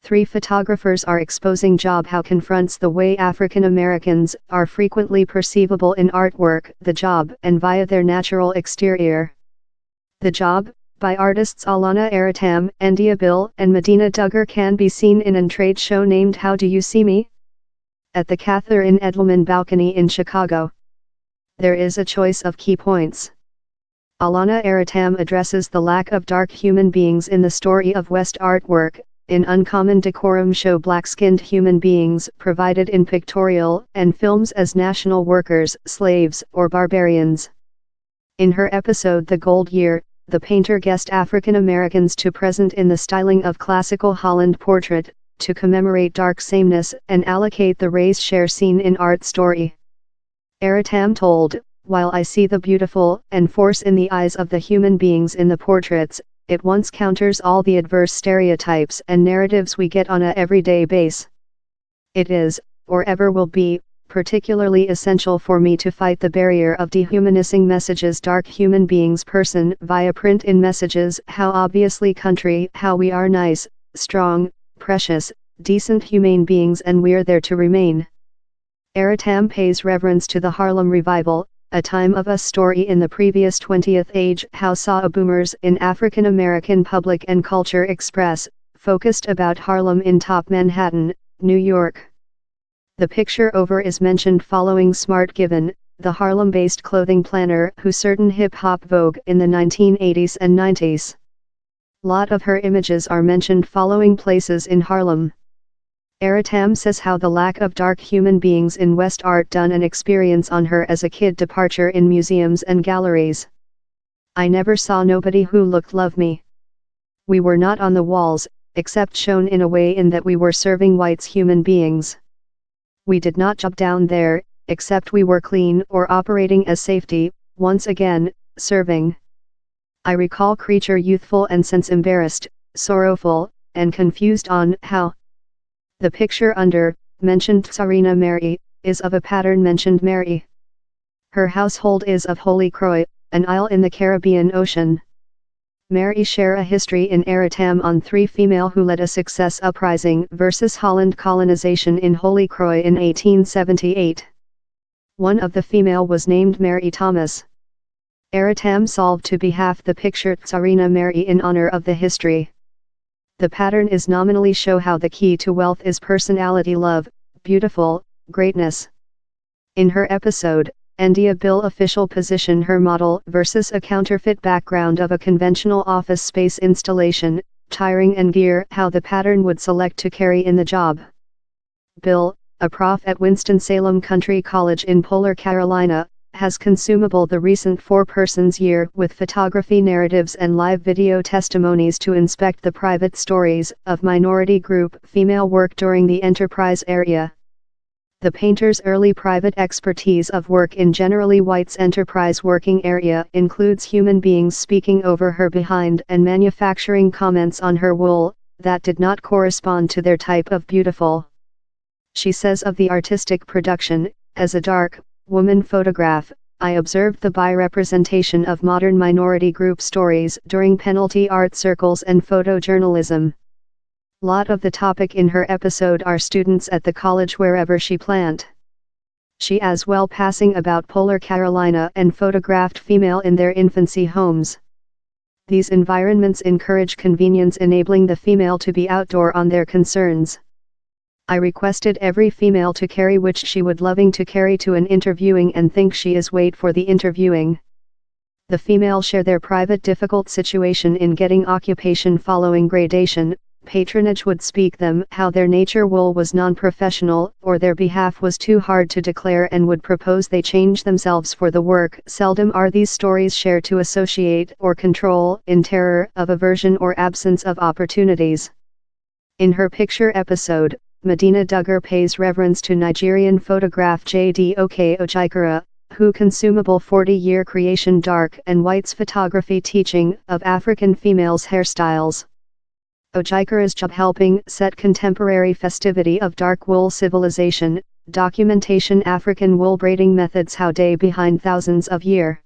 Three photographers are exposing job how confronts the way African Americans are frequently perceivable in artwork, the job, and via their natural exterior. The Job, by artists Alana Aratam, India Bill, and Medina Duggar can be seen in an trade show named How Do You See Me? At the Catherine Edelman Balcony in Chicago. There is a choice of key points. Alana Aratam addresses the lack of dark human beings in the story of West artwork. In Uncommon Decorum show black-skinned human beings provided in pictorial and films as national workers, slaves, or barbarians. In her episode The Gold Year, the painter guessed African Americans to present in the styling of classical Holland portrait, to commemorate dark sameness and allocate the race share seen in art story. Aratam told, "While I see the beautiful and force in the eyes of the human beings in the portraits, it once counters all the adverse stereotypes and narratives we get on a everyday base. It is, or ever will be, particularly essential for me to fight the barrier of dehumanizing messages dark human beings person via print in messages how obviously country, how we are nice, strong, precious, decent humane beings and we're there to remain." Aratam pays reverence to the Harlem Revival, a time of us story in the previous 20th age how saw boomers in African American public and culture express, focused about Harlem in top Manhattan, New York. The picture over is mentioned following Smart Given, the Harlem-based clothing planner who certain hip-hop Vogue in the 1980s and 90s. Lot of her images are mentioned following places in Harlem. Aratam says how the lack of dark human beings in West art done an experience on her as a kid departure in museums and galleries. "I never saw nobody who looked love me. We were not on the walls, except shown in a way in that we were serving whites human beings. We did not job down there, except we were clean or operating as safety, once again, serving. I recall creature youthful and sense embarrassed, sorrowful, and confused on how." The picture under, mentioned Tsarina Mary, is of a pattern mentioned Mary. Her household is of Holy Croix, an isle in the Caribbean Ocean. Mary share a history in Aratam on three female who led a success uprising versus Holland colonization in Holy Croix in 1878. One of the female was named Mary Thomas. Aratam solved to behalf the picture Tsarina Mary in honor of the history. The pattern is nominally show how the key to wealth is personality love, beautiful, greatness. In her episode, India Bill official position her model versus a counterfeit background of a conventional office space installation, tiring and gear how the pattern would select to carry in the job. Bill, a prof at Winston-Salem Country College in Polar, Carolina, has consumable the recent 4 persons year with photography narratives and live video testimonies to inspect the private stories of minority group female work during the enterprise area. The painter's early private expertise of work in generally white's enterprise working area includes human beings speaking over her behind and manufacturing comments on her wool that did not correspond to their type of beautiful. She says of the artistic production, as a dark woman photograph, I observed the bi-representation of modern minority group stories during penalty art circles and photojournalism. Lot of the topic in her episode are students at the college wherever she plant. She as well passing about Polar Carolina and photographed female in their infancy homes. These environments encourage convenience enabling the female to be outdoor on their concerns. I requested every female to carry which she would loving to carry to an interviewing and think she is wait for the interviewing. The female share their private difficult situation in getting occupation following gradation, patronage would speak them how their nature wool was non-professional or their behalf was too hard to declare and would propose they change themselves for the work. Seldom are these stories shared to associate or control in terror of aversion or absence of opportunities. In her picture episode, Medina Duggar pays reverence to Nigerian photograph J.D.O.K. Ojikara, who consumable 40-year creation dark and whites photography teaching of African females' hairstyles. Ojikara's job helping set contemporary festivity of dark wool civilization, documentation African wool braiding methods how day behind thousands of year.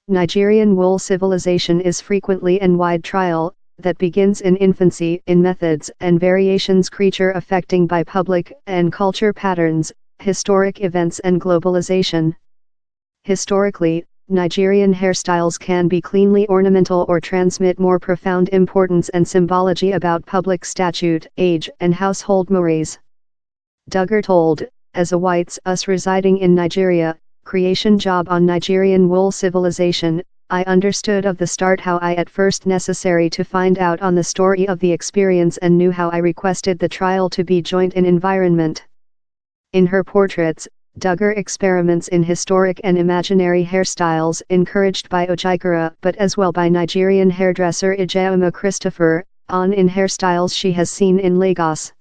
Nigerian wool civilization is frequently and wide trial, that begins in infancy in methods and variations creature affecting by public and culture patterns, historic events and globalization. Historically, Nigerian hairstyles can be cleanly ornamental or transmit more profound importance and symbology about public statute, age and household mores. Duggar told, as a whites us residing in Nigeria, creation job on Nigerian wool civilization, I understood of the start how I at first necessary to find out on the story of the experience and knew how I requested the trial to be joint in environment. In her portraits, Duggar experiments in historic and imaginary hairstyles encouraged by Ojigara but as well by Nigerian hairdresser Ijeoma Christopher, on in hairstyles she has seen in Lagos.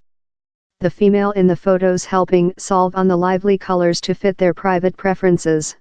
The female in the photos helping solve on the lively colors to fit their private preferences.